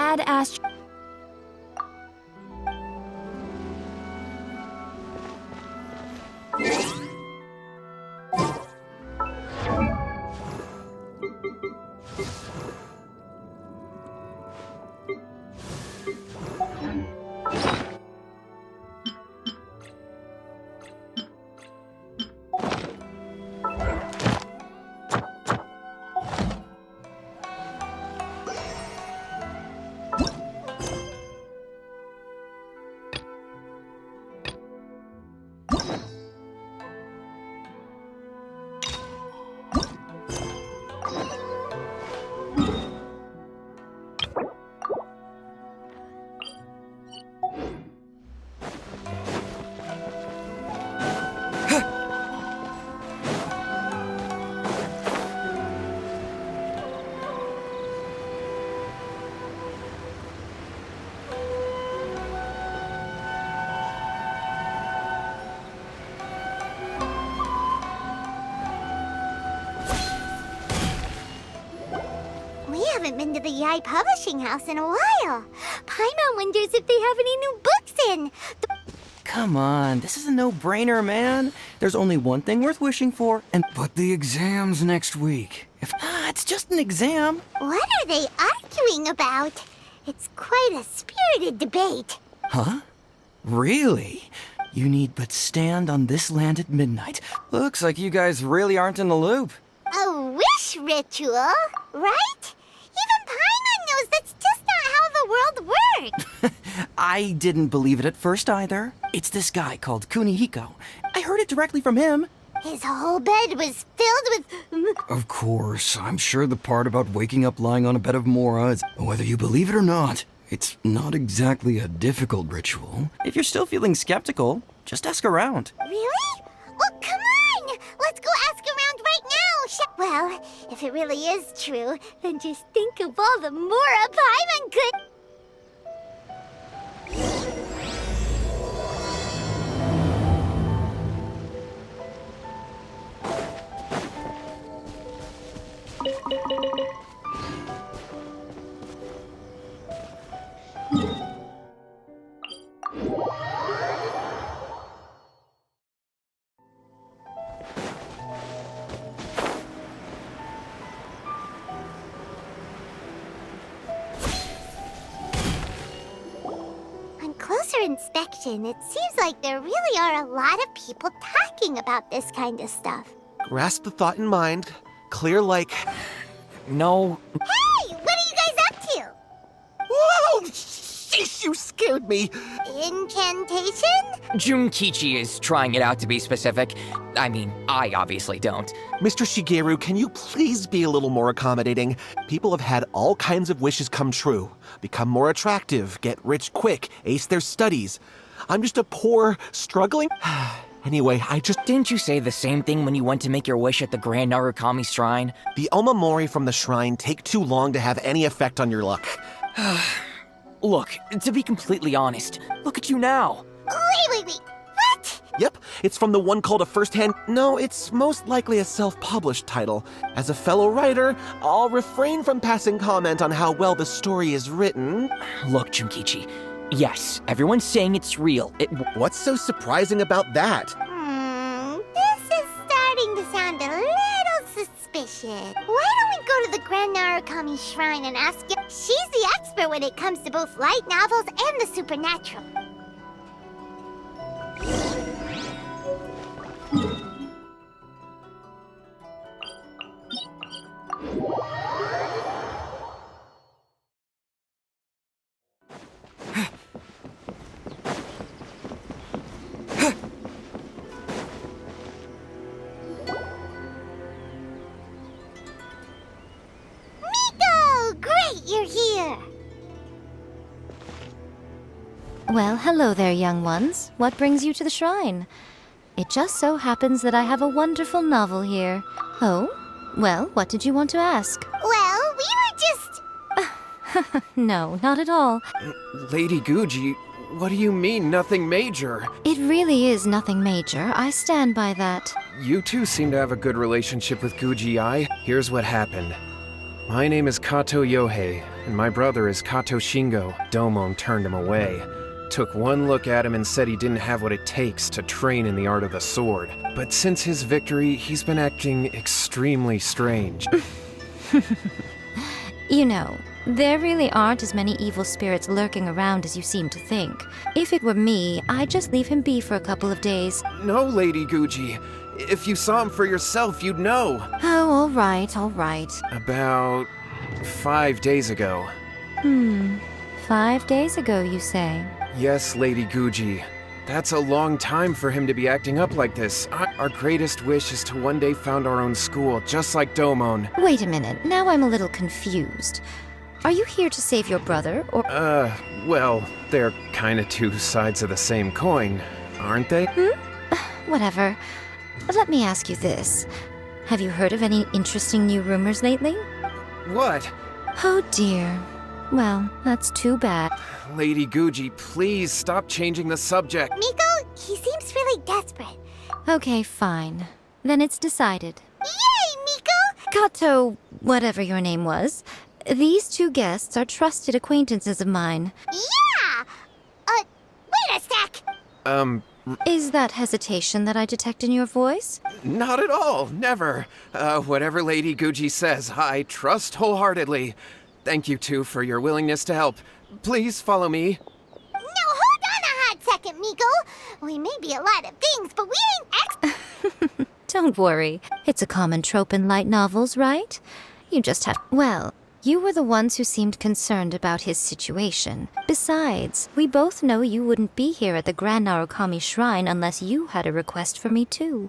Dad asked... I haven't been to the YAE publishing house in a while. Paimon wonders if they have any new books in. Come on, this is a no-brainer, man. There's only one thing worth wishing for, and... But the exam's next week. It's just an exam. What are they arguing about? It's quite a spirited debate. Huh? Really? You need but stand on this land at midnight. Looks like you guys really aren't in the loop. A wish ritual, right? Even Paimon knows that's just not how the world works. I didn't believe it at first either. It's this guy called Kunihiko. I heard it directly from him. His whole bed was filled with... Of course, I'm sure the part about waking up lying on a bed of mora is, whether you believe it or not, it's not exactly a difficult ritual. If you're still feeling skeptical, just ask around. Really? Well, come on! Let's go ask around right now! Well, if it really is true, then just think of all the mora Paimon could... On closer inspection, it seems like there really are a lot of people talking about this kind of stuff. Grasp the thought in mind. Clear like... No. Hey! What are you guys up to? Whoa! Sheesh, you scared me! Incantation? Junkichi is trying it out to be specific. I mean, I obviously don't. Mr. Shigeru, can you please be a little more accommodating? People have had all kinds of wishes come true. Become more attractive, get rich quick, ace their studies. I'm just a poor, struggling... Anyway, I just... Didn't you say the same thing when you went to make your wish at the Grand Narukami Shrine? The Omamori from the shrine take too long to have any effect on your luck. Look, to be completely honest, look at you now. Wait. What? Yep, it's from the one called a first-hand... No, it's most likely a self-published title. As a fellow writer, I'll refrain from passing comment on how well the story is written. Look, Junkichi, yes, everyone's saying it's real. What's so surprising about that? This is starting to sound a little suspicious. Why don't we go to the Grand Narukami Shrine and ask her? She's the expert when it comes to both light novels and the supernatural. Miko! Great, you're here! Well, hello there, young ones. What brings you to the shrine? It just so happens that I have a wonderful novel here. Oh? Well, what did you want to ask? Well, we were just... No, not at all. Lady Guji, what do you mean, nothing major? It really is nothing major. I stand by that. You two seem to have a good relationship with Guji-ai. Here's what happened. My name is Kato Yohei, and my brother is Kato Shingo. Domon turned him away. Took one look at him and said he didn't have what it takes to train in the art of the sword. But since his victory, he's been acting extremely strange. You know, there really aren't as many evil spirits lurking around as you seem to think. If it were me, I'd just leave him be for a couple of days. No, Lady Guji. If you saw him for yourself, you'd know. Oh, all right, all right. About 5 days ago. 5 days ago, you say? Yes, Lady Guji. That's a long time for him to be acting up like this. Our greatest wish is to one day found our own school, just like Domon. Wait a minute, now I'm a little confused. Are you here to save your brother, or— Well, they're kinda two sides of the same coin, aren't they? Whatever. Let me ask you this. Have you heard of any interesting new rumors lately? What? Oh dear. Well, that's too bad. Lady Guji, please stop changing the subject. Miko, he seems really desperate. Okay, fine. Then it's decided. Yay, Miko! Kato, whatever your name was, these two guests are trusted acquaintances of mine. Yeah! Wait a sec! Is that hesitation that I detect in your voice? Not at all, never. Whatever Lady Guji says, I trust wholeheartedly. Thank you two for your willingness to help. Please follow me. No, hold on a hot second, Miko. We may be a lot of things, but we ain't Don't worry. It's a common trope in light novels, right? You just have— Well, you were the ones who seemed concerned about his situation. Besides, we both know you wouldn't be here at the Grand Narukami Shrine unless you had a request for me too.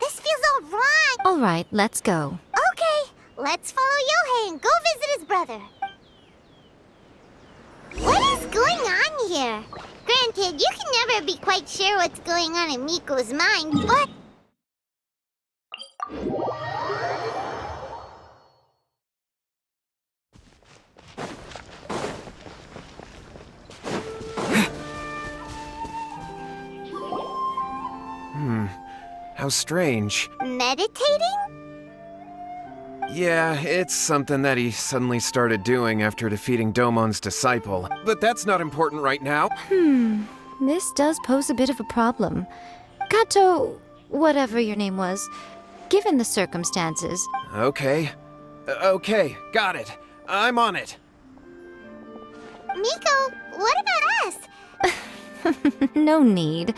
This feels all wrong. All right, let's go. Okay, let's follow Yohei and go visit his brother. What is going on here? Granted, you can never be quite sure what's going on in Miko's mind, but... How strange. Meditating? Yeah, it's something that he suddenly started doing after defeating Domon's disciple. But that's not important right now. This does pose a bit of a problem. Kato, whatever your name was, given the circumstances— Okay. Okay, got it. I'm on it. Miko, what about us? No need.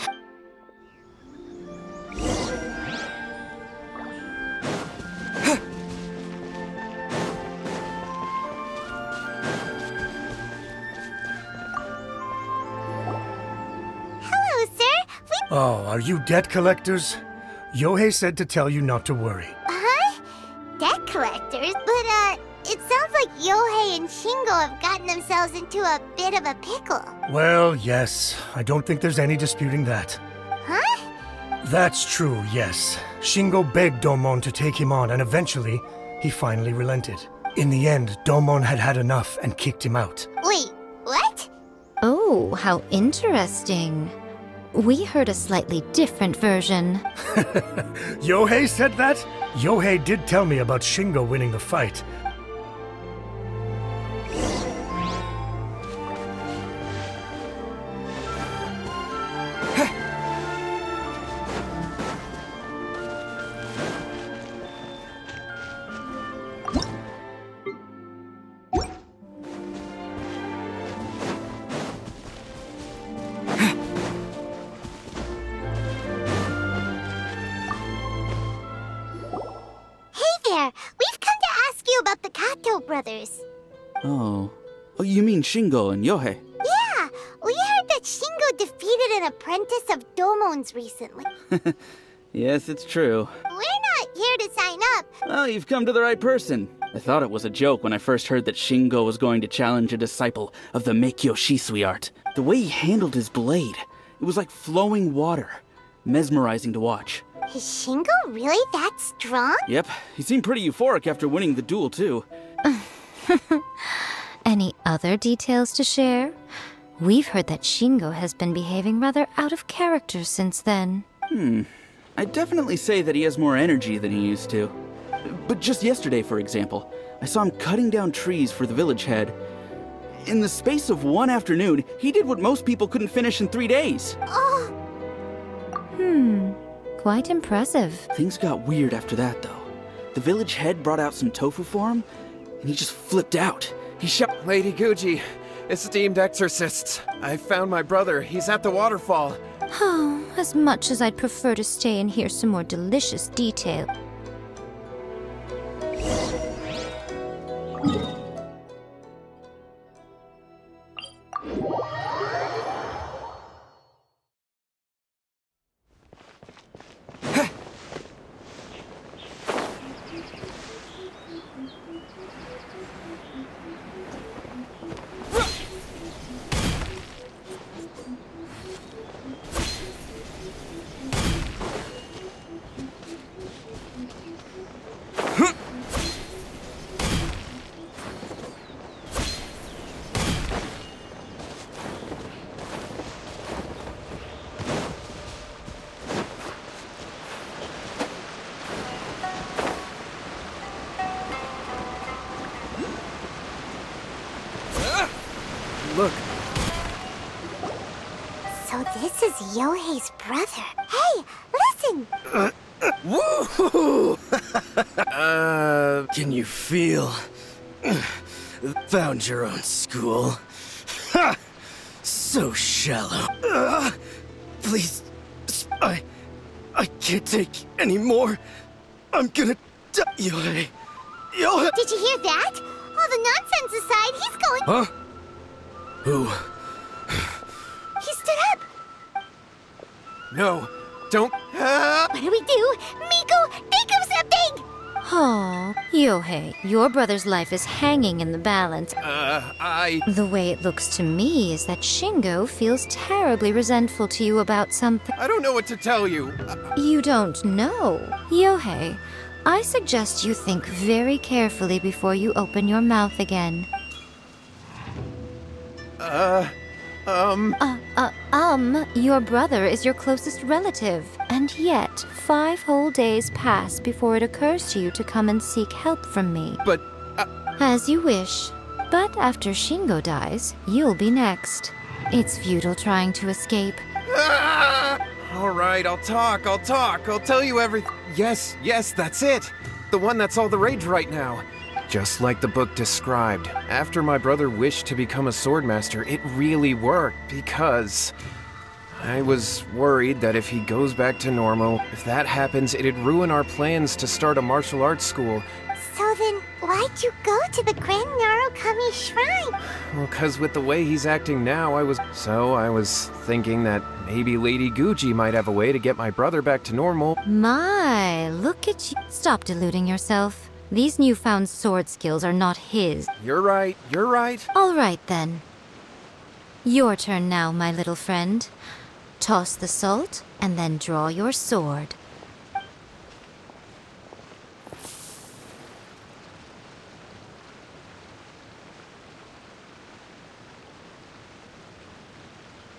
Hello, sir. Oh, are you debt collectors? Yohei said to tell you not to worry. Huh? Debt collectors? But, it sounds like Yohei and Shingo have gotten themselves into a bit of a pickle. Well, yes. I don't think there's any disputing that. Huh? That's true, yes. Shingo begged Domon to take him on, and eventually, he finally relented. In the end, Domon had had enough and kicked him out. Wait, what? Oh, how interesting. We heard a slightly different version. Yohei said that? Yohei did tell me about Shingo winning the fight. We've come to ask you about the Kato brothers. Oh, you mean Shingo and Yohei? Yeah, we heard that Shingo defeated an apprentice of Domon's recently. Yes, it's true. We're not here to sign up. Well, you've come to the right person. I thought it was a joke when I first heard that Shingo was going to challenge a disciple of the Meikyo Shisui art. The way he handled his blade, it was like flowing water. Mesmerizing to watch. Is Shingo really that strong? Yep, he seemed pretty euphoric after winning the duel, too. Any other details to share? We've heard that Shingo has been behaving rather out of character since then. I'd definitely say that he has more energy than he used to. But just yesterday, for example, I saw him cutting down trees for the village head. In the space of one afternoon, he did what most people couldn't finish in 3 days. Quite impressive. Things got weird after that, though. The village head brought out some tofu for him, and he just flipped out. He shouted, Lady Guji, esteemed exorcists, I found my brother. He's at the waterfall. Oh, as much as I'd prefer to stay and hear some more delicious detail. Look, So this is Yohei's brother. Hey, listen! Woohoo! Can you feel? Found your own school. Ha! So shallow. Please, I can't take any more. I'm gonna die, Yohei. Yohei! Did you hear that? All the nonsense aside, he's going. Huh? Who? He stood up. no, don't. What do we do? Miko, think of something! Aw, Yohei, your brother's life is hanging in the balance. The way it looks to me is that Shingo feels terribly resentful to you about something. I don't know what to tell you. You don't know. Yohei, I suggest you think very carefully before you open your mouth again. Your brother is your closest relative, and yet 5 whole days pass before it occurs to you to come and seek help from me. But, As you wish. But after Shingo dies, you'll be next. It's futile trying to escape. all right, I'll talk. I'll tell you everything. Yes, that's it. The one that's all the rage right now. Just like the book described, after my brother wished to become a swordmaster, it really worked because I was worried that if he goes back to normal, if that happens, it'd ruin our plans to start a martial arts school. So then, why'd you go to the Grand Narukami Shrine? Well, 'cause with the way he's acting now, I was thinking that maybe Lady Guji might have a way to get my brother back to normal. My, look at you. Stop deluding yourself. These newfound sword skills are not his. You're right. All right, then. Your turn now, my little friend. Toss the salt, and then draw your sword.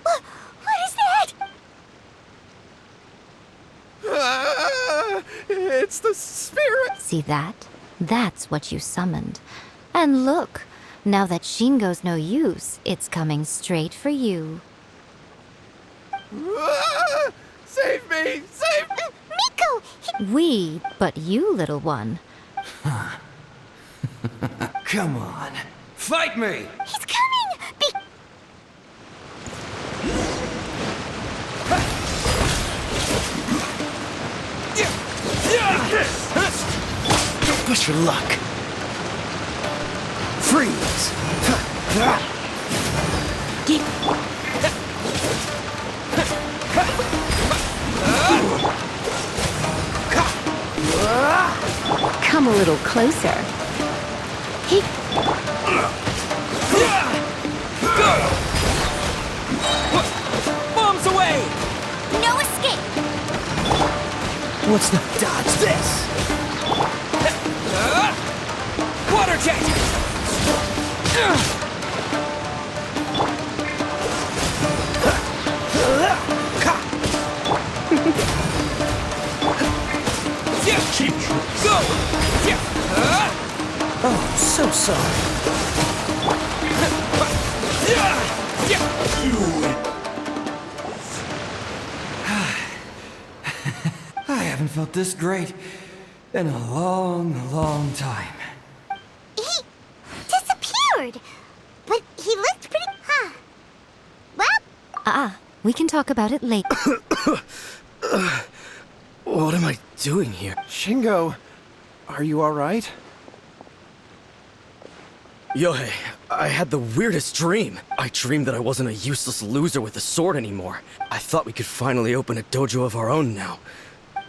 What is that? It's the spirit! See that? That's what you summoned. And look, now that Shingo's no use, it's coming straight for you. Save me! Save me! Miko! We, but you, little one. Come on. Fight me! He's coming! Don't push your luck. Freeze! Come a little closer. Bombs away! No escape! What's the dodge this? Water jet! Go! Oh, I'm so sorry. I haven't felt this great in a long, long time. He disappeared! But he looked pretty... Huh. Well, We can talk about it later. What am I doing here? Shingo, are you alright? Yohei, I had the weirdest dream. I dreamed that I wasn't a useless loser with a sword anymore. I thought we could finally open a dojo of our own now.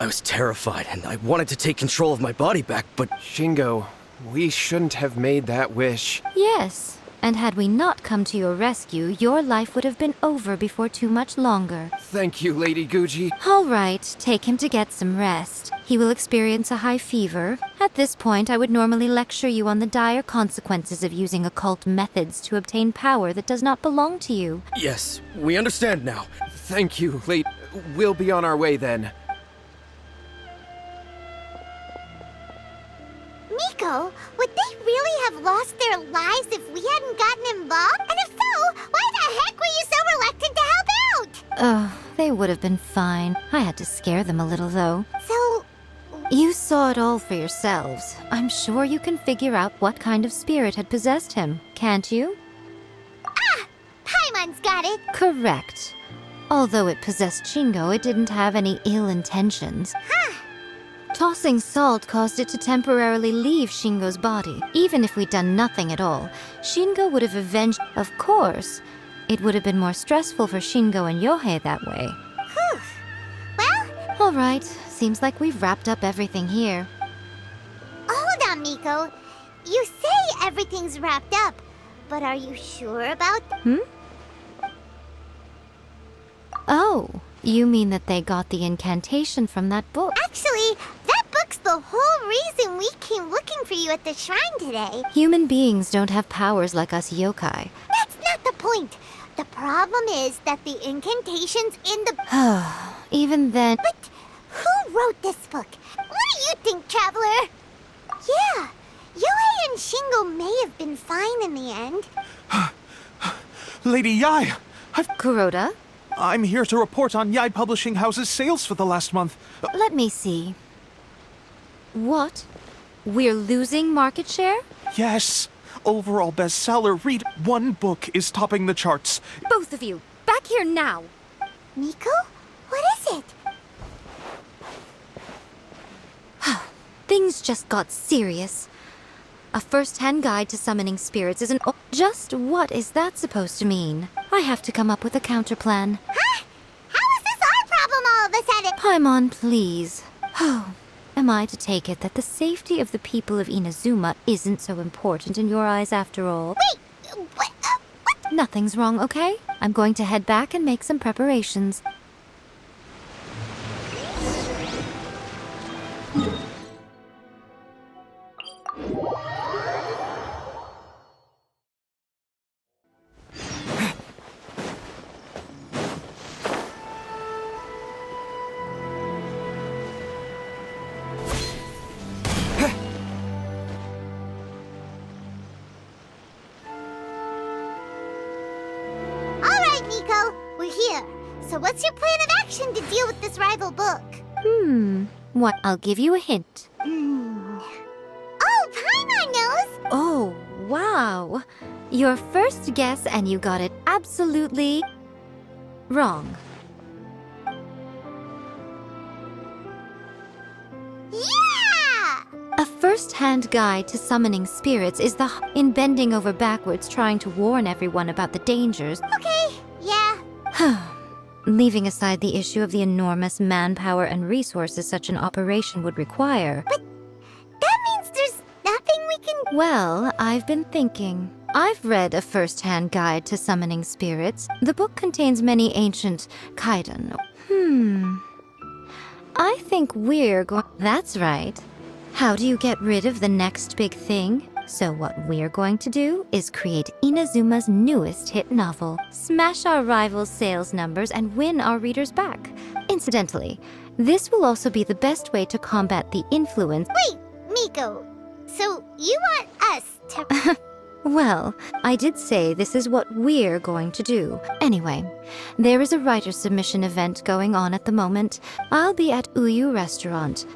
I was terrified, and I wanted to take control of my body back, but... Shingo, we shouldn't have made that wish. Yes, and had we not come to your rescue, your life would have been over before too much longer. Thank you, Lady Guji. All right, take him to get some rest. He will experience a high fever. At this point, I would normally lecture you on the dire consequences of using occult methods to obtain power that does not belong to you. Yes, we understand now. Thank you, Lady... We'll be on our way then. Miko, would they really have lost their lives if we hadn't gotten involved? And if so, why the heck were you so reluctant to help out? They would have been fine. I had to scare them a little, though. So, You saw it all for yourselves. I'm sure you can figure out what kind of spirit had possessed him, can't you? Paimon's got it. Correct. Although it possessed Shingo, it didn't have any ill intentions. Tossing salt caused it to temporarily leave Shingo's body. Even if we'd done nothing at all, Shingo would have avenged... Of course, it would have been more stressful for Shingo and Yohei that way. Whew. Well, All right, seems like we've wrapped up everything here. hold on, Miko. You say everything's wrapped up, but are you sure about... Oh, you mean that they got the incantation from that book? Actually, that book's the whole reason we came looking for you at the shrine today. Human beings don't have powers like us yokai. That's not the point. The problem is that the incantation's in the... Even then... But who wrote this book? What do you think, Traveler? Yeah, Yohei and Shingo may have been fine in the end. Lady YAE, Kuroda, I'm here to report on YAE Publishing House's sales for the last month. let me see. What? We're losing market share? Yes, overall bestseller. Read one book is topping the charts. Both of you, back here now! Miko? What is it? Things just got serious. A first-hand guide to summoning spirits is an... Just what is that supposed to mean? I have to come up with a counterplan. Huh? How is this our problem all of a sudden? Paimon, please. Am I to take it that the safety of the people of Inazuma isn't so important in your eyes after all? Wait, what? Nothing's wrong, okay? I'm going to head back and make some preparations. We're here. So what's your plan of action to deal with this rival book? What? I'll give you a hint. Oh, Paimon knows! Oh, wow. Your first guess and you got it absolutely wrong. Yeah! A first-hand guide to summoning spirits is in bending over backwards trying to warn everyone about the dangers. Okay, yeah. Leaving aside the issue of the enormous manpower and resources such an operation would require. But that means there's nothing we can... Well, I've been thinking. I've read a first-hand guide to summoning spirits. The book contains many ancient kaidan. I think we're going... That's right. How do you get rid of the next big thing? So what we're going to do is create Inazuma's newest hit novel, smash our rivals' sales numbers, and win our readers back. Incidentally, this will also be the best way to combat the influence... Wait, Miko. So you want us. Well, I did say this is what we're going to do. Anyway, there is a writer's submission event going on at the moment. I'll be at Uyu Restaurant.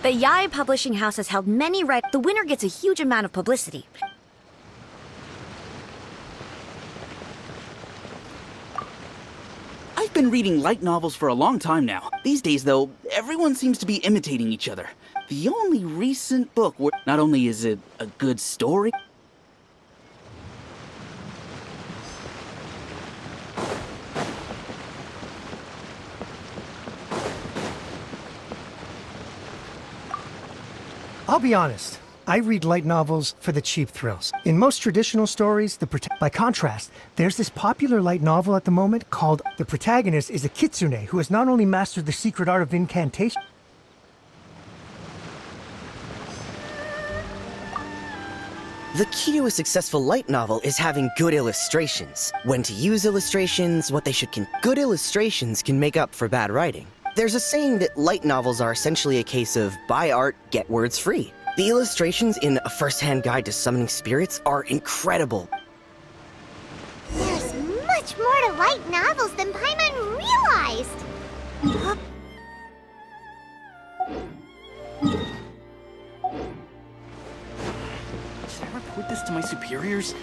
The YAE publishing house has held many The winner gets a huge amount of publicity. I've been reading light novels for a long time now. These days, though, everyone seems to be imitating each other. The only recent book where not only is it a good story, I'll be honest. I read light novels for the cheap thrills. In most traditional stories, by contrast, there's this popular light novel at the moment called The Protagonist is a Kitsune who has not only mastered the secret art of incantation. The key to a successful light novel is having good illustrations. When to use illustrations, what they should good illustrations can make up for bad writing. There's a saying that light novels are essentially a case of buy art, get words free. The illustrations in A First-Hand Guide to Summoning Spirits are incredible. There's much more to light novels than Paimon realized. Should I report this to my superiors?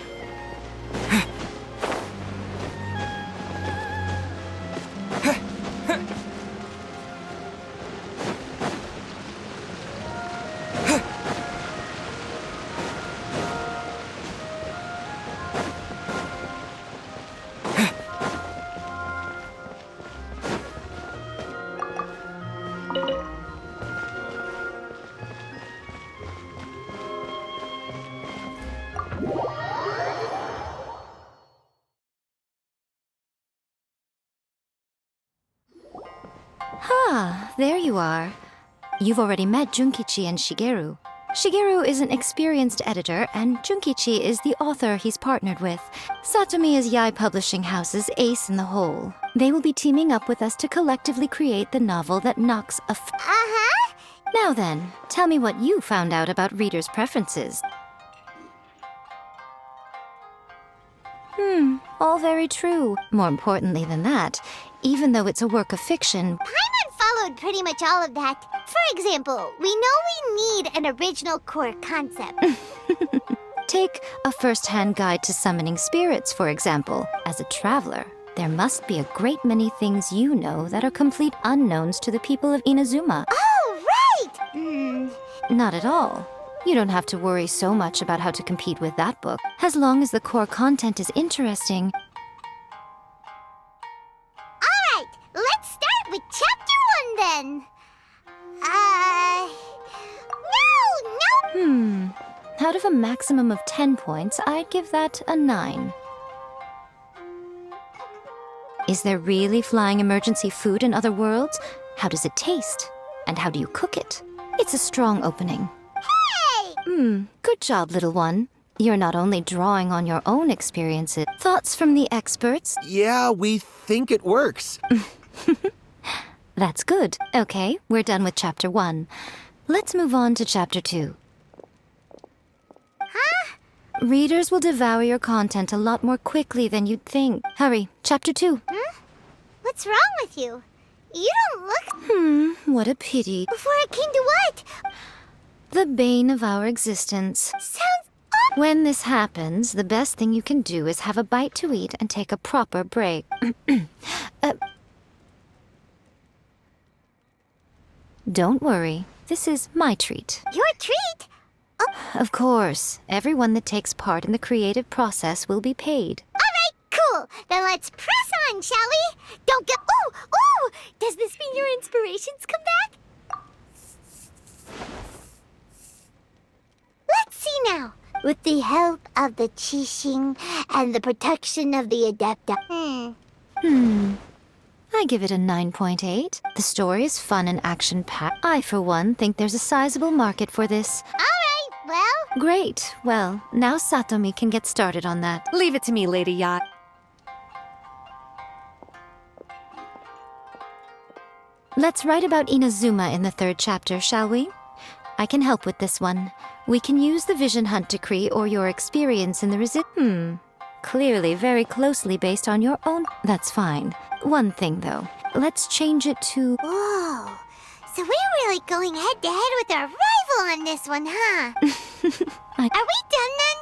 Ah, there you are. You've already met Junkichi and Shigeru. Shigeru is an experienced editor, and Junkichi is the author he's partnered with. Satomi is YAE Publishing House's ace in the hole. They will be teaming up with us to collectively create the novel that knocks a Uh-huh. Now then, tell me what you found out about readers' preferences. All very true. More importantly than that, even though it's a work of fiction, Paimon followed pretty much all of that. For example, we know we need an original core concept. take A First-Hand Guide to Summoning Spirits, for example. As a traveler, there must be a great many things you know that are complete unknowns to the people of Inazuma. Oh, right! Not at all. You don't have to worry so much about how to compete with that book. As long as the core content is interesting. Alright, let's start with chapter 1 then. No! Out of a maximum of 10 points, I'd give that a 9. Is there really flying emergency food in other worlds? How does it taste? And how do you cook it? It's a strong opening. Hey! Good job, little one. You're not only drawing on your own experiences. Thoughts from the experts? Yeah, we think it works. That's good. Okay, we're done with chapter 1. Let's move on to chapter 2. Huh? Readers will devour your content a lot more quickly than you'd think. Hurry, chapter 2. What's wrong with you? You don't look... What a pity. Before it came to what? The bane of our existence. Sounds When this happens, the best thing you can do is have a bite to eat and take a proper break. Don't worry. This is my treat. your treat? Of course, everyone that takes part in the creative process will be paid. Alright, cool. Then let's press on, shall we? Don't go... Ooh! Does this mean your inspirations come back? Let's see now. With the help of the Qixing and the protection of the Adepta. I give it a 9.8. The story is fun and action-packed. I, for one, think there's a sizable market for this. Alright, well, Great. Well, now Satomi can get started on that. Leave it to me, Lady YAE. Let's write about Inazuma in the 3rd chapter, shall we? I can help with this one. We can use the Vision Hunt decree or your experience in the Clearly very closely based on your own. That's fine. One thing, though. Let's change it to... whoa. So we're really going head-to-head with our rival on this one, huh? Are we done then?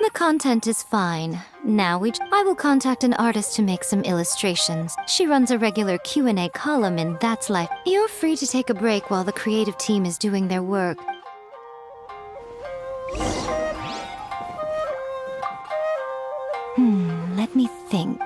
The content is fine. Now I will contact an artist to make some illustrations. She runs a regular Q&A column in That's Life. You're free to take a break while the creative team is doing their work. Let me think.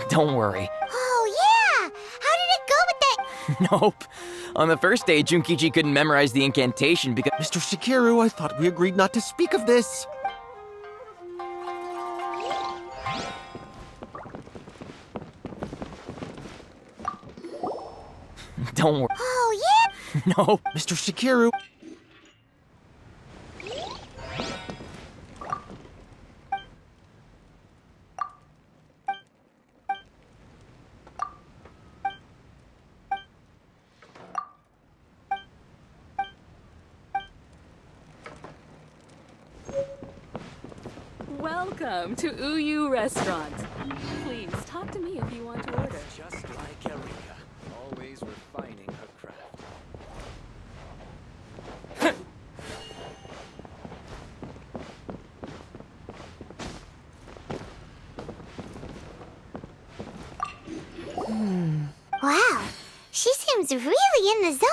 Don't worry. Oh, yeah! How did it go with that? Nope. On the first day, Junkichi couldn't memorize the incantation because... Mr. Shikiru, I thought we agreed not to speak of this. Don't worry. Oh, yeah? Nope. Mr. Shikiru. Welcome to Uyu Restaurant. Please talk to me if you want to order. Just like Eureka, always refining her craft. Wow, she seems really in the zone.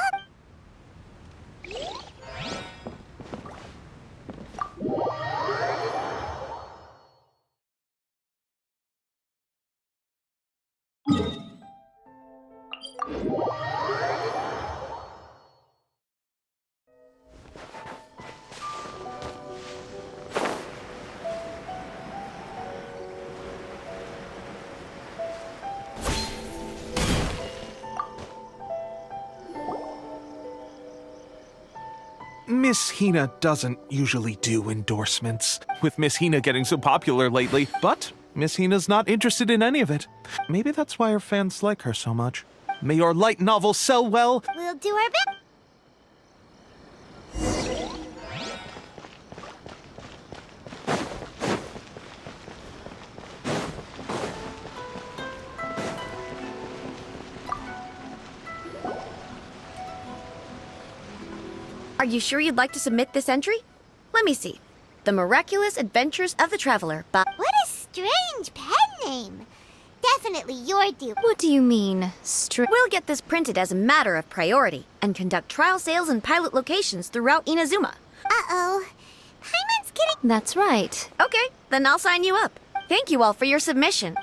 Miss Hina doesn't usually do endorsements, with Miss Hina getting so popular lately, but Miss Hina's not interested in any of it. Maybe that's why her fans like her so much. May your light novel sell well. We'll do our best. Are you sure you'd like to submit this entry? Let me see. The Miraculous Adventures of the Traveler by... What a strange pen name. Definitely your due. What do you mean, We'll get this printed as a matter of priority and conduct trial sales in pilot locations throughout Inazuma. Uh-oh. Paimon's kidding. That's right. Okay, then I'll sign you up. Thank you all for your submission.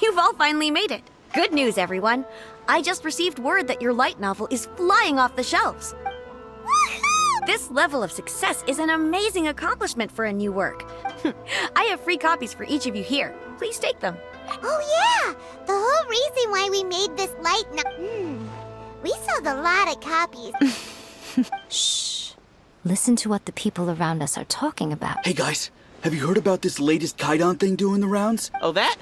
You've all finally made it. Good news, everyone. I just received word that your light novel is flying off the shelves. This level of success is an amazing accomplishment for a new work. I have free copies for each of you here. Please take them. Oh yeah! The whole reason why we made this light we sold a lot of copies. Shh. Listen to what the people around us are talking about. Hey guys, have you heard about this latest Kaidan thing doing the rounds? Oh, that?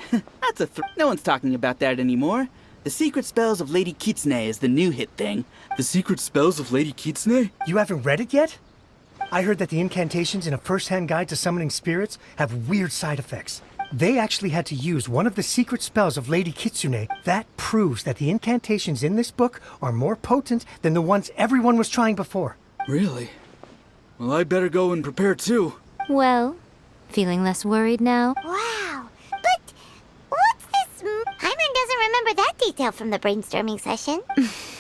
That's no one's talking about that anymore. The Secret Spells of Lady Kitsune is the new hit thing. The Secret Spells of Lady Kitsune? You haven't read it yet? I heard that the incantations in a first-hand guide to summoning spirits have weird side effects. They actually had to use one of the secret spells of Lady Kitsune. That proves that the incantations in this book are more potent than the ones everyone was trying before. Really? Well, I'd better go and prepare too. Well, feeling less worried now? Wow. But what's this? Hyman doesn't remember that detail from the brainstorming session.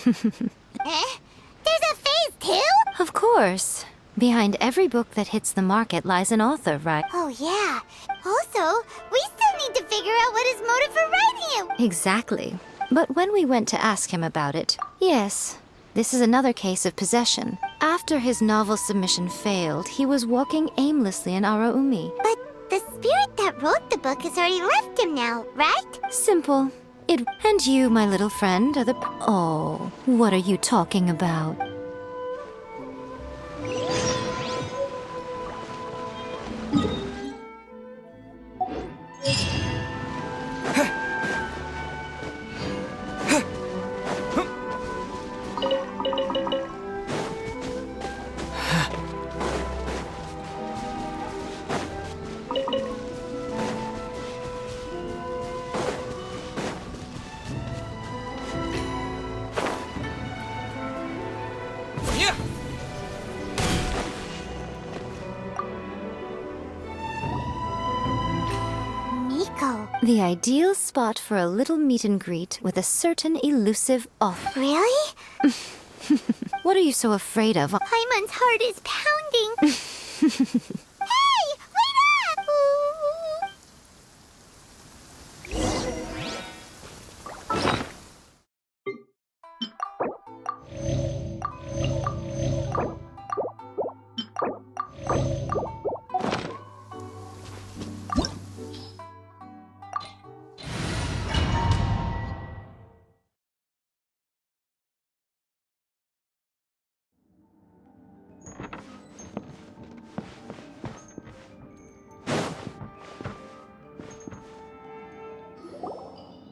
There's a phase 2? Of course. Behind every book that hits the market lies an author, right? Oh yeah. Also, we still need to figure out what his motive for writing it. Exactly. But when we went to ask him about it, yes, this is another case of possession. After his novel submission failed, he was walking aimlessly in Araumi. But the spirit that wrote the book has already left him now, right? Simple. And you, my little friend, are the... Oh, what are you talking about? The ideal spot for a little meet and greet with a certain elusive author. Really? What are you so afraid of? Hyman's heart is pounding. Hey! Wait up!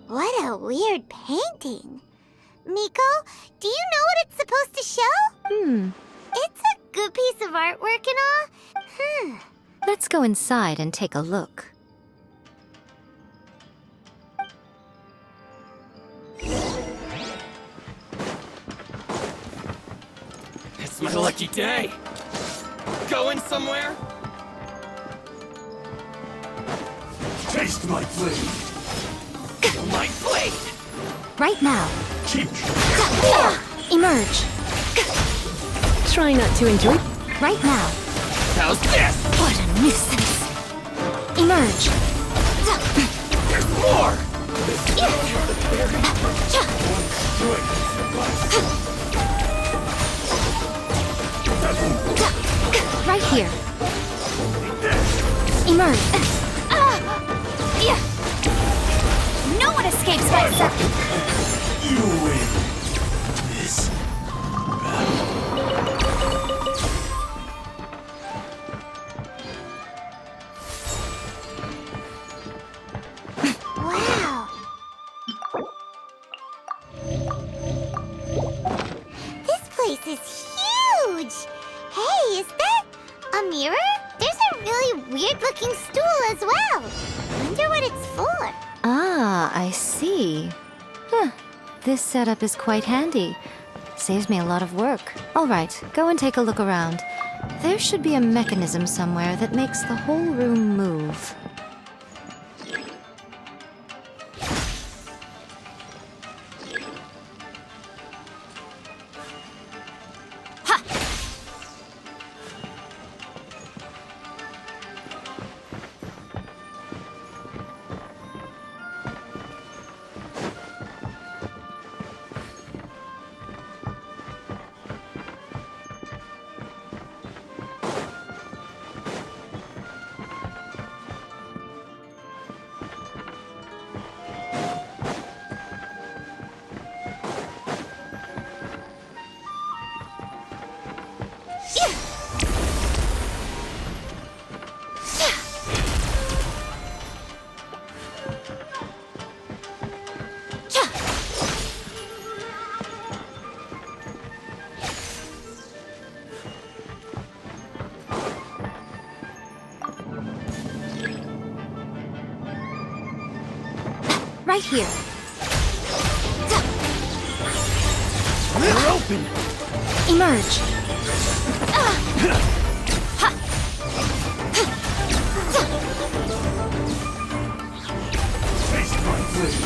What a weird painting. Miko, do you know what it's supposed to show? It's a good piece of artwork and all. Let's go inside and take a look. It's my lucky day. Going somewhere? Taste my blade. My blade! Right now. Cheap. Emerge. Try not to enjoy. Right now. How's this? What a nuisance. Emerge. There's more! Right here. Emerge. No one escapes my sight. You win this. Wow. This place is huge. Hey, is that a mirror? There's a really weird-looking stool as well. Wonder what it's for. Ah, I see. This setup is quite handy. Saves me a lot of work. All right, go and take a look around. There should be a mechanism somewhere that makes the whole room move. Right here. We're open! Emerge. Taste my blade.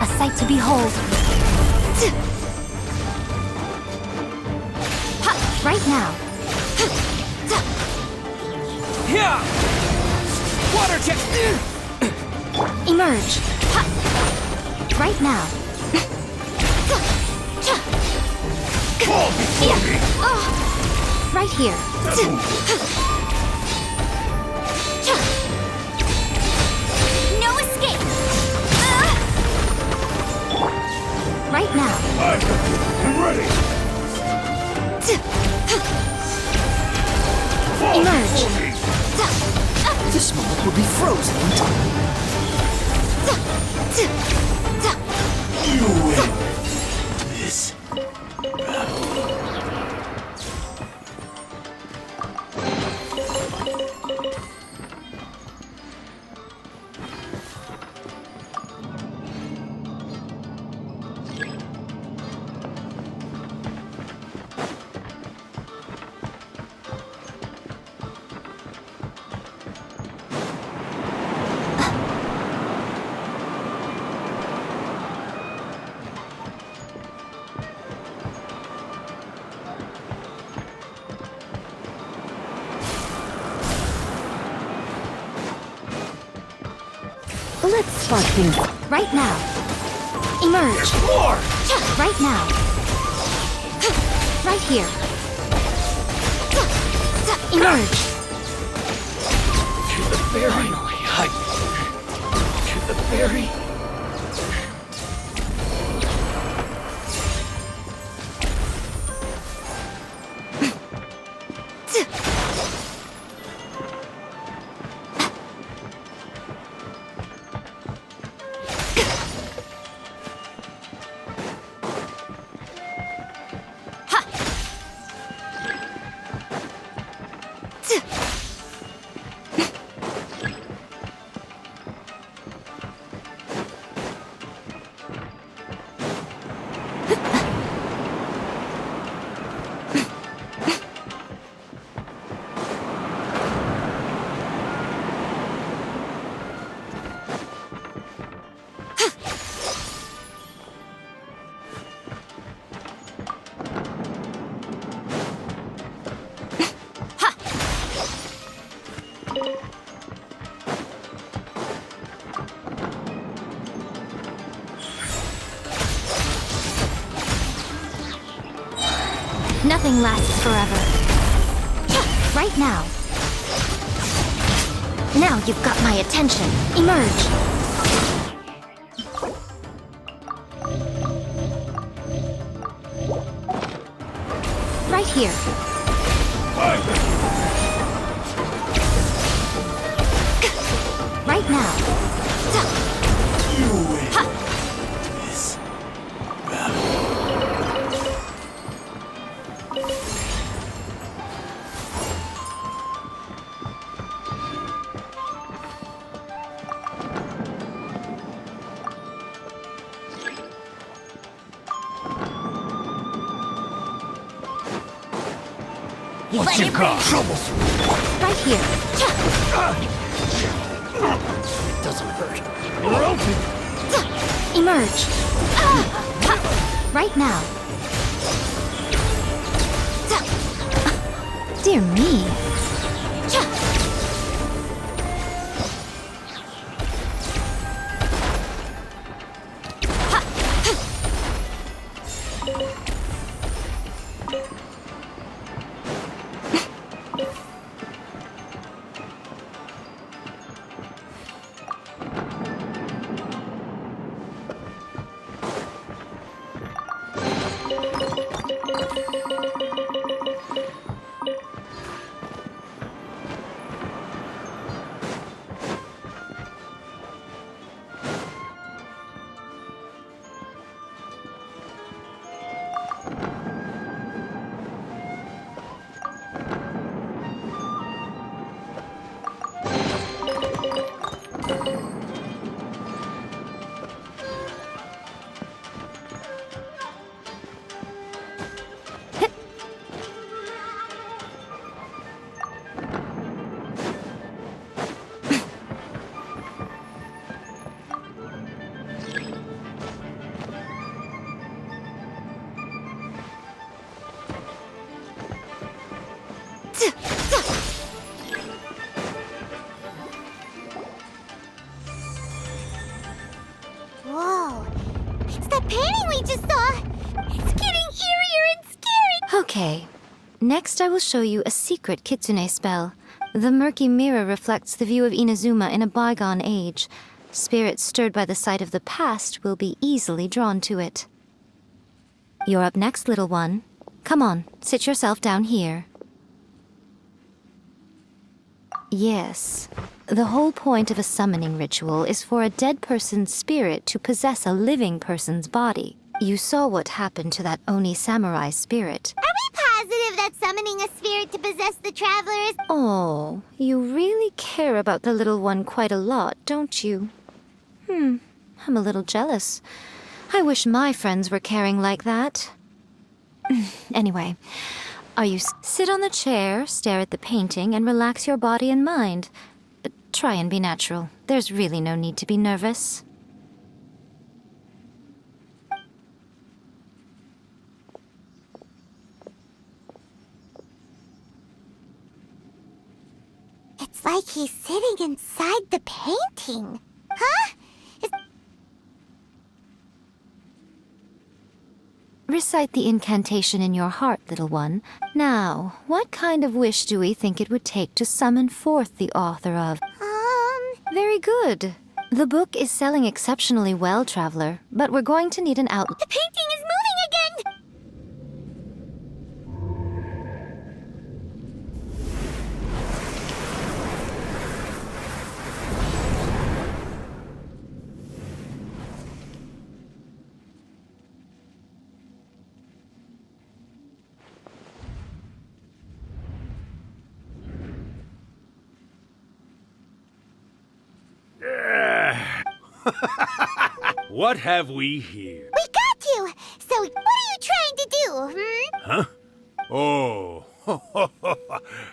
A sight to behold. Right now. Yeah! Water check! Emerge. Right now. Fall before me! Right here. No escape! Right now. I'm ready! Fall Emerge. before me! This moment will be frozen in time. You win this battle. Let's spark things. Right now. Emerge. More! Right now. Right here. Emerge. To the berry. To the berry. Nothing lasts forever. Right now. Now you've got my attention. Emerge. Right here. Right now. You win this battle. What's your got? Troubles. Right here. Doesn't hurt. We're open. Emerge. Right now. Dear me. painting we just saw. It's getting eerier and scary. Okay. Next, I will show you a secret kitsune spell. The murky mirror reflects the view of Inazuma in a bygone age. Spirits stirred by the sight of the past will be easily drawn to it. You're up next, little one. Come on, sit yourself down here. Yes. The whole point of a summoning ritual is for a dead person's spirit to possess a living person's body. You saw what happened to that Oni samurai spirit. Are we positive that summoning a spirit to possess the traveler is... Oh, you really care about the little one quite a lot, don't you? I'm a little jealous. I wish my friends were caring like that. Anyway, are you... Sit on the chair, stare at the painting, and relax your body and mind. Try and be natural. There's really no need to be nervous. It's like he's sitting inside the painting. Huh? Recite the incantation in your heart, little one. Now, what kind of wish do we think it would take to summon forth the author of... Very good. The book is selling exceptionally well, Traveler, but we're going to need an outlet. The painting is moving again! What have we here? We got you! So, what are you trying to do, Huh? Oh,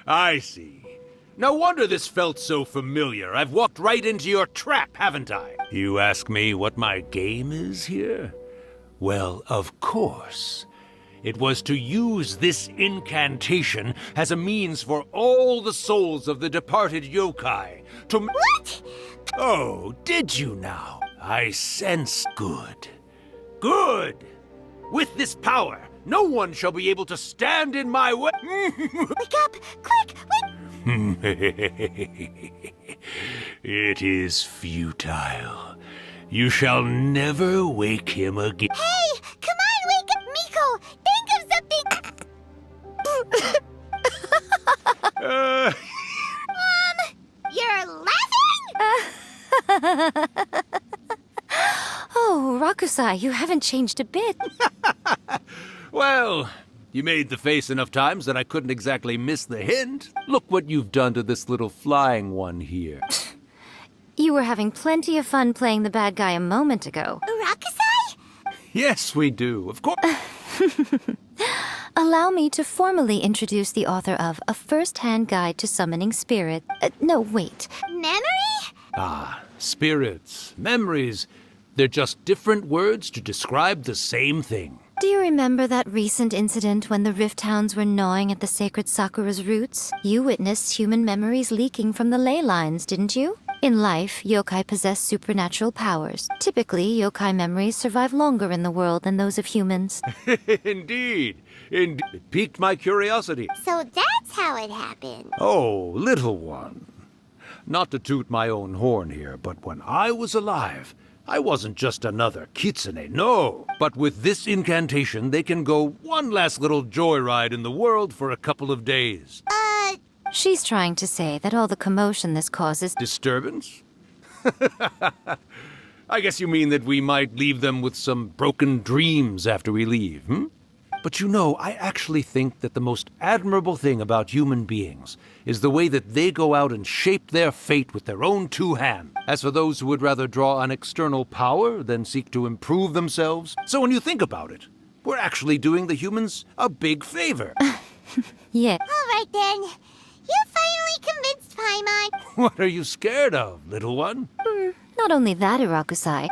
I see. No wonder this felt so familiar. I've walked right into your trap, haven't I? You ask me what my game is here? Well, of course. It was to use this incantation as a means for all the souls of the departed yokai to... What? Oh, did you now? I sense good. Good! With this power, no one shall be able to stand in my way. Wake up! Quick! It is futile. You shall never wake him again. Hey! Come on, wake up! Miko! Think of something! You're laughing? Oh, Rakusai, you haven't changed a bit. Well, you made the face enough times that I couldn't exactly miss the hint. Look what you've done to this little flying one here. You were having plenty of fun playing the bad guy a moment ago. Rakusai? Yes, we do, of course. Allow me to formally introduce the author of A First-Hand Guide to Summoning Spirit. No, wait. Memory? Ah, spirits, memories. They're just different words to describe the same thing. Do you remember that recent incident when the Rift Hounds were gnawing at the sacred Sakura's roots? You witnessed human memories leaking from the ley lines, didn't you? In life, yokai possess supernatural powers. Typically, yokai memories survive longer in the world than those of humans. Indeed. It piqued my curiosity. So that's how it happened. Oh, little one. Not to toot my own horn here, but when I was alive, I wasn't just another kitsune, no. But with this incantation, they can go one last little joyride in the world for a couple of days. She's trying to say that all the commotion this causes... Disturbance? I guess you mean that we might leave them with some broken dreams after we leave, But you know, I actually think that the most admirable thing about human beings is the way that they go out and shape their fate with their own two hands. As for those who would rather draw on external power than seek to improve themselves, so when you think about it, we're actually doing the humans a big favor. Yeah. All right, then. You finally convinced Paimon. What are you scared of, little one? Not only that, Irakusai.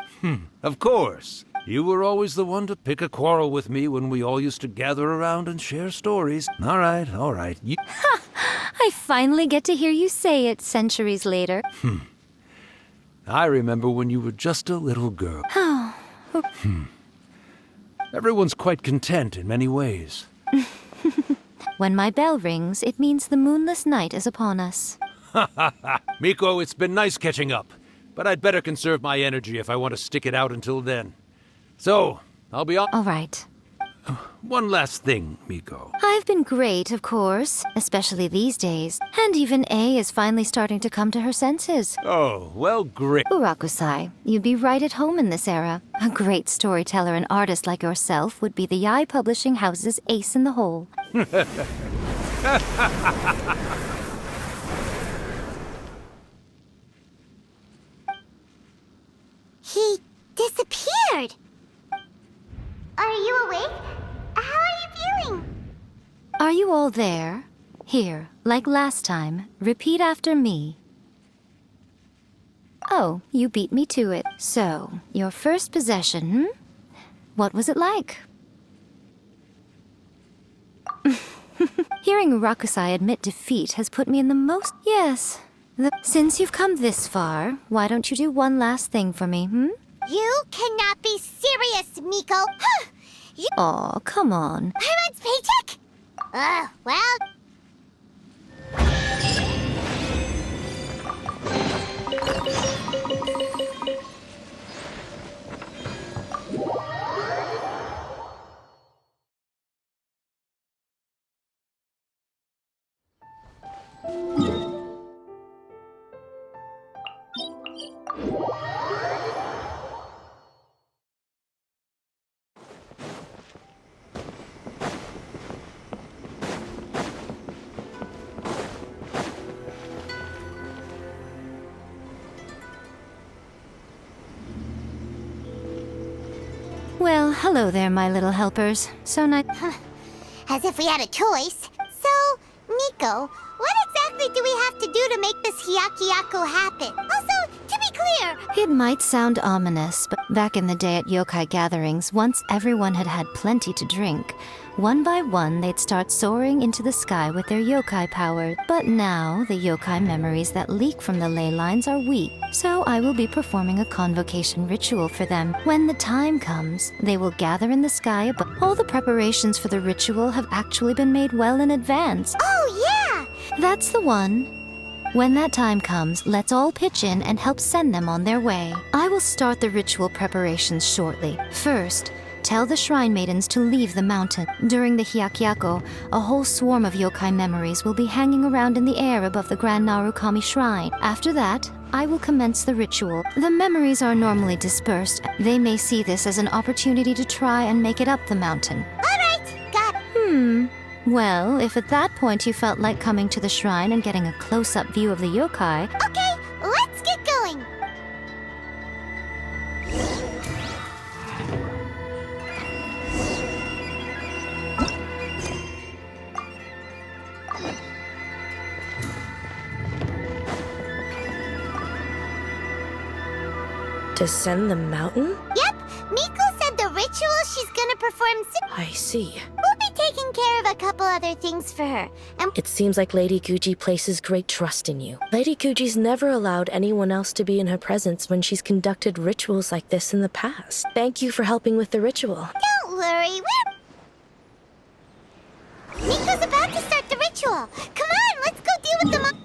Of course. You were always the one to pick a quarrel with me when we all used to gather around and share stories. All right. I finally get to hear you say it centuries later. I remember when you were just a little girl. Everyone's quite content in many ways. When my bell rings, it means the moonless night is upon us. Miko, it's been nice catching up, but I'd better conserve my energy if I want to stick it out until then. So, I'll be on. All right. One last thing, Miko. I've been great, of course, especially these days. And even A is finally starting to come to her senses. Oh, well, great. Urakusai, you'd be right at home in this era. A great storyteller and artist like yourself would be the YAE Publishing House's ace in the hole. He disappeared. Are you awake? How are you feeling? Are you all there? Here, like last time, repeat after me. Oh, you beat me to it. So, your first possession, What was it like? Hearing Urakusai admit defeat has put me in the most... Yes. Since you've come this far, why don't you do one last thing for me, You cannot be serious, Miko. Aw, come on. Paimon paycheck? Well... Well, hello there, my little helpers. So nice. As if we had a choice. So, Miko, what exactly do we have to do to make this Hyakyako happen? Also, to be clear... It might sound ominous, but back in the day at yokai gatherings, once everyone had had plenty to drink, one by one they'd start soaring into the sky with their yokai power. But now, the yokai memories that leak from the ley lines are weak, so I will be performing a convocation ritual for them. When the time comes, they will gather in the sky above. All the preparations for the ritual have actually been made well in advance. Oh, yeah! That's the one. When that time comes, let's all pitch in and help send them on their way. I will start the ritual preparations shortly. First, tell the shrine maidens to leave the mountain. During the Hyakyako, a whole swarm of yokai memories will be hanging around in the air above the Grand Narukami Shrine. After that, I will commence the ritual. The memories are normally dispersed. They may see this as an opportunity to try and make it up the mountain. All right, got it. Well, if at that point you felt like coming to the shrine and getting a close-up view of the yokai... Okay, let's get going! Descend the mountain? Yep, Miko said the ritual she's gonna perform soon. I see. We'll be taking care of a couple other things for her. And It seems like Lady Guji places great trust in you. Lady Guji's never allowed anyone else to be in her presence when she's conducted rituals like this in the past. Thank you for helping with the ritual. don't worry, Miko's about to start the ritual. Come on, let's go deal with the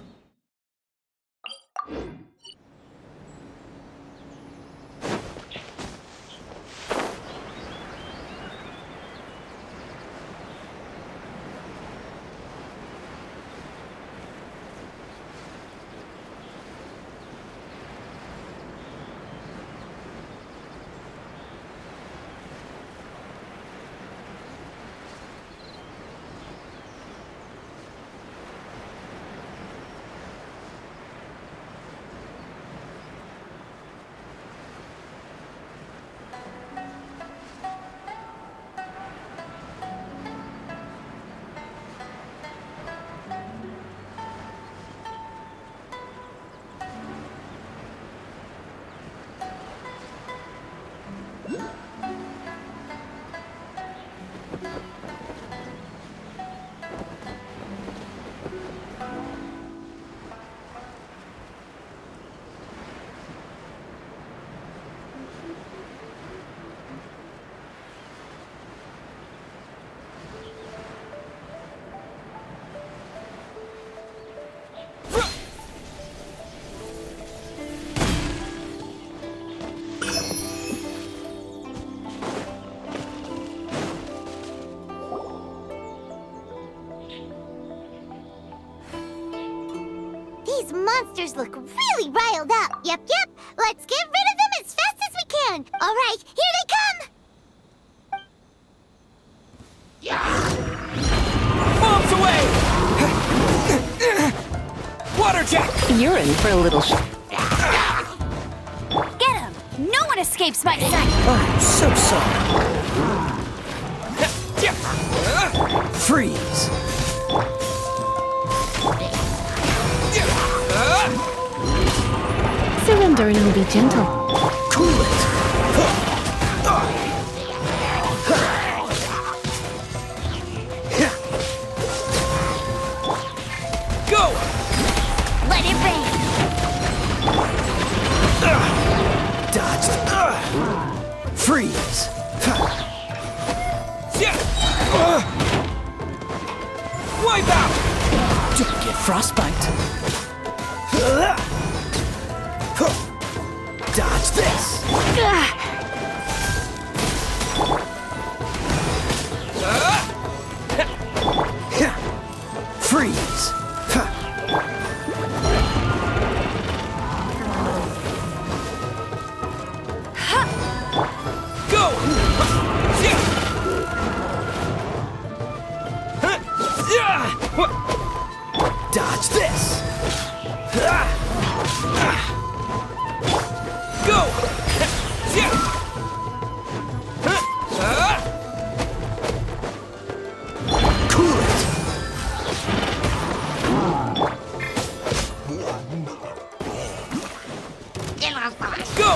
monsters look really riled up. Yep. Let's get rid of them as fast as we can. All right, here they come. Bombs away! Water jet! You're in for a little Get him! No one escapes my sight! I'm so sorry. Freeze! surrender and I'll be gentle. Cool it! Go! Let it rain. Dodged. Freeze! Wipe out! Don't get frostbite. Dodge this! Freeze! Go! Dodge this! Go! Cool it! Go!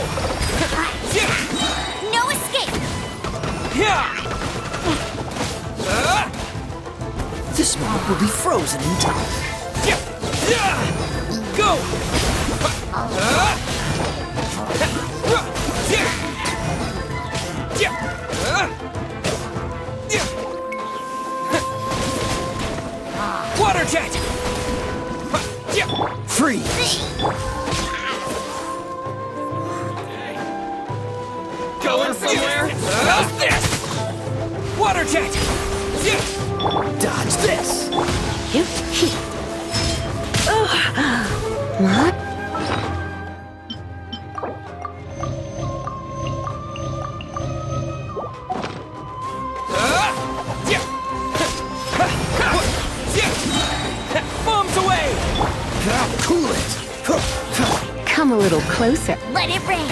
No escape. This moment will be frozen in time. Go! Water jet! Freeze! Going somewhere? How's this? Water jet! Dodge this! What? Bombs away! Cool it! Come a little closer. Let it rain.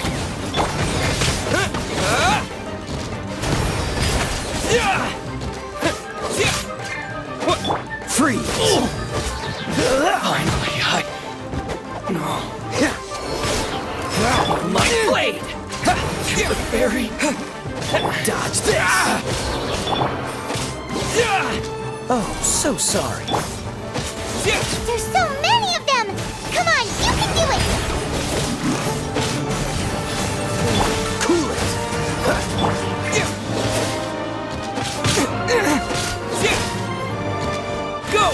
Freeze! Finally, my blade! The fairy! Dodge this! Oh, so sorry. There's so many of them. Come on, you can do it. Cool it! Go!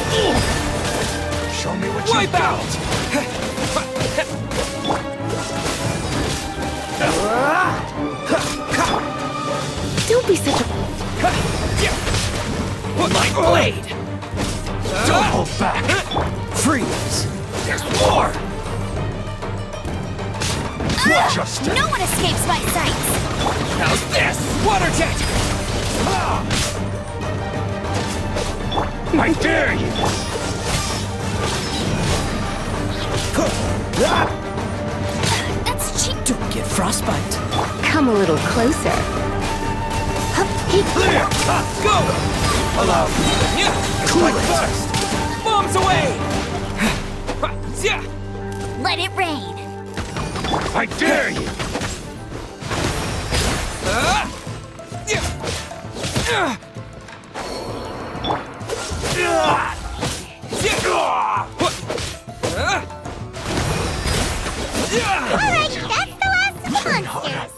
Show me what you got! Don't be such a... My blade! Don't hold back! Freeze! There's more! Watch your step! No one escapes my sights. How's this? Water jet! I dare you! That's cheap. Don't get frostbite. Come a little closer. Clear! Go! Allow me. Cool it! Bombs away! Let it rain. I dare you! All right, that's the last of the monsters.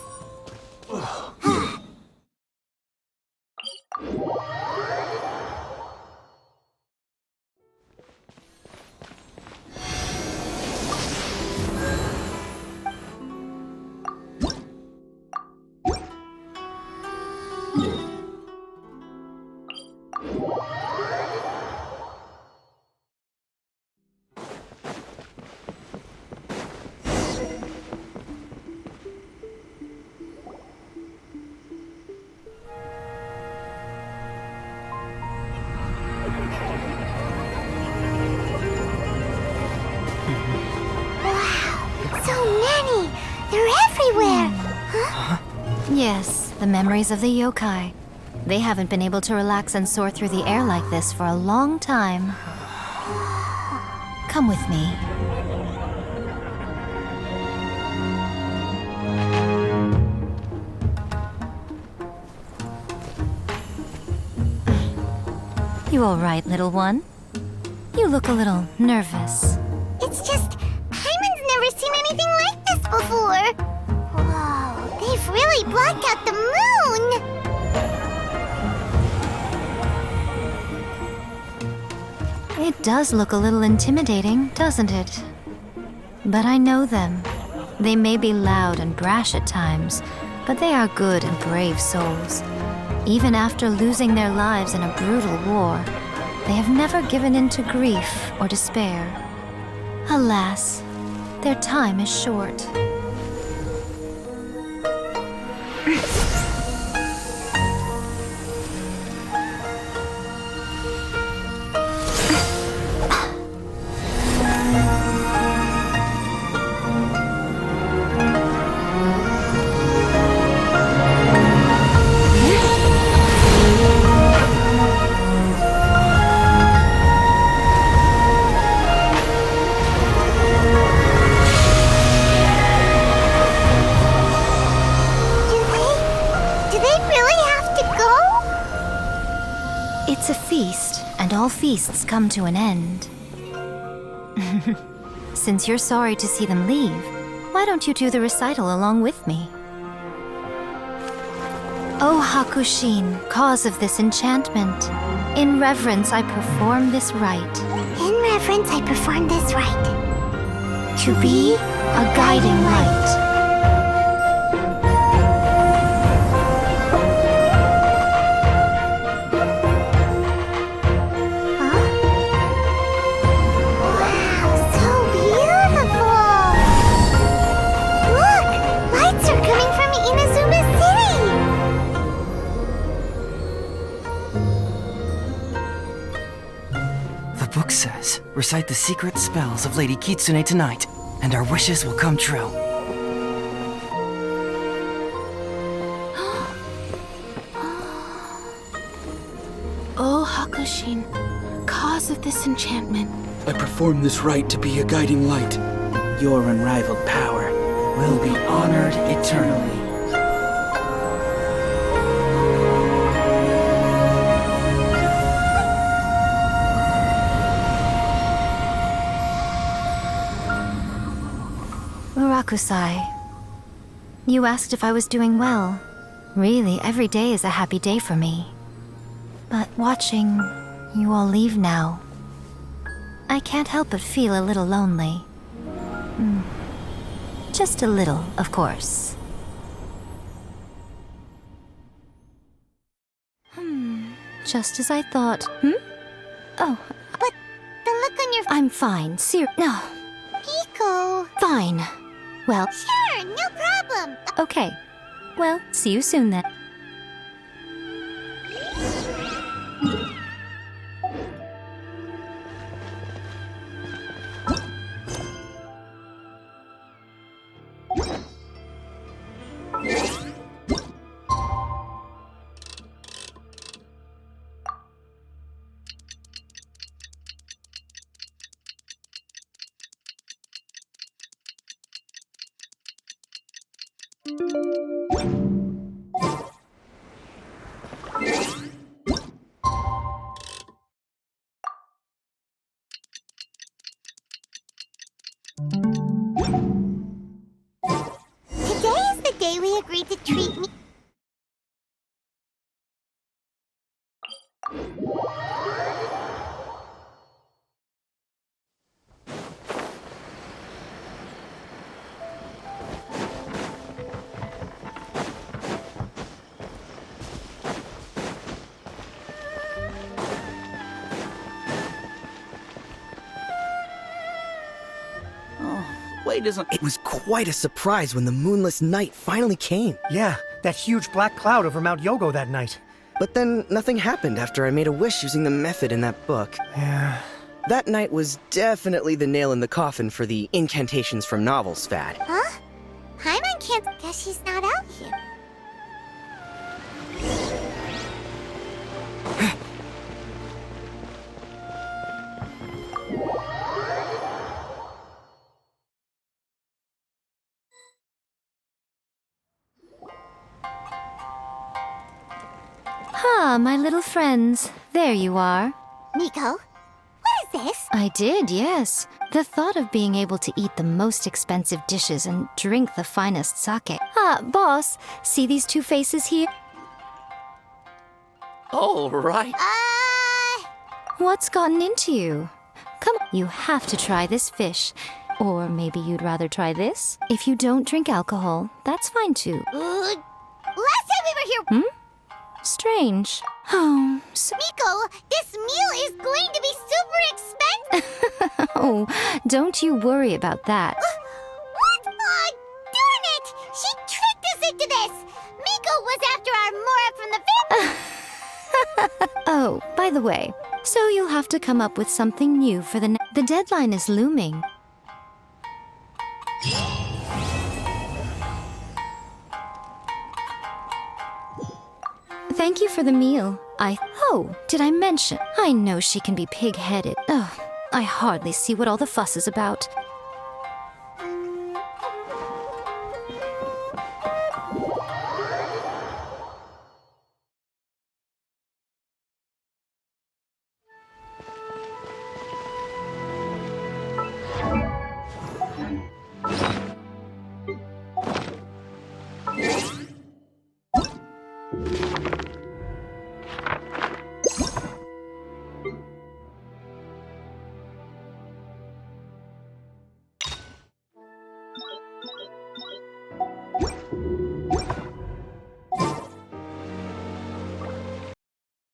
everywhere. Yes, the memories of the yokai. They haven't been able to relax and soar through the air like this for a long time. Come with me. You all right, little one? You look a little nervous. It's just, Hyman's never seen anything like this before. Whoa, they've really blacked out the moon! It does look a little intimidating, doesn't it? But I know them. They may be loud and brash at times, but they are good and brave souls. Even after losing their lives in a brutal war, they have never given in to grief or despair. Alas, their time is short. It's a feast, and all feasts come to an end. Since you're sorry to see them leave, why don't you do the recital along with me? O Hakushin, cause of this enchantment, in reverence I perform this rite. In reverence I perform this rite. To be a guiding light. The book says, recite the secret spells of Lady Kitsune tonight, and our wishes will come true. O Hakushin, cause of this enchantment. I perform this rite to be a guiding light. Your unrivaled power will be honored eternally. Murakusai, you asked if I was doing well. Really, every day is a happy day for me. But watching you all leave now, I can't help but feel a little lonely. Just a little, of course. Just as I thought. Oh. But the look on your... I'm fine. No. Miko. Fine. Well... Sure, no problem. Okay. Well, see you soon then. Today is the day we agreed to treat me. Wait, isn't... It was quite a surprise when the moonless night finally came. Yeah, that huge black cloud over Mount Yogo that night. But then nothing happened after I made a wish using the method in that book. Yeah. That night was definitely the nail in the coffin for the incantations from novels fad. Huh? Paimon can't. Guess she's not out here. Ah, my little friends. There you are. Miko, what is this? I did, yes. The thought of being able to eat the most expensive dishes and drink the finest sake. Ah, boss, see these two faces here? All right. What's gotten into you? Come on, you have to try this fish. Or maybe you'd rather try this? If you don't drink alcohol, that's fine too. Last time we were here. Strange. Oh, so Miko, this meal is going to be super expensive. oh, don't you worry about that. What? Darn it! She tricked us into this. Miko was after our Mora from the Oh, by the way, so you'll have to come up with something new for the deadline is looming. Thank you for the meal. Oh, did I mention? I know she can be pig-headed. Oh, I hardly see what all the fuss is about.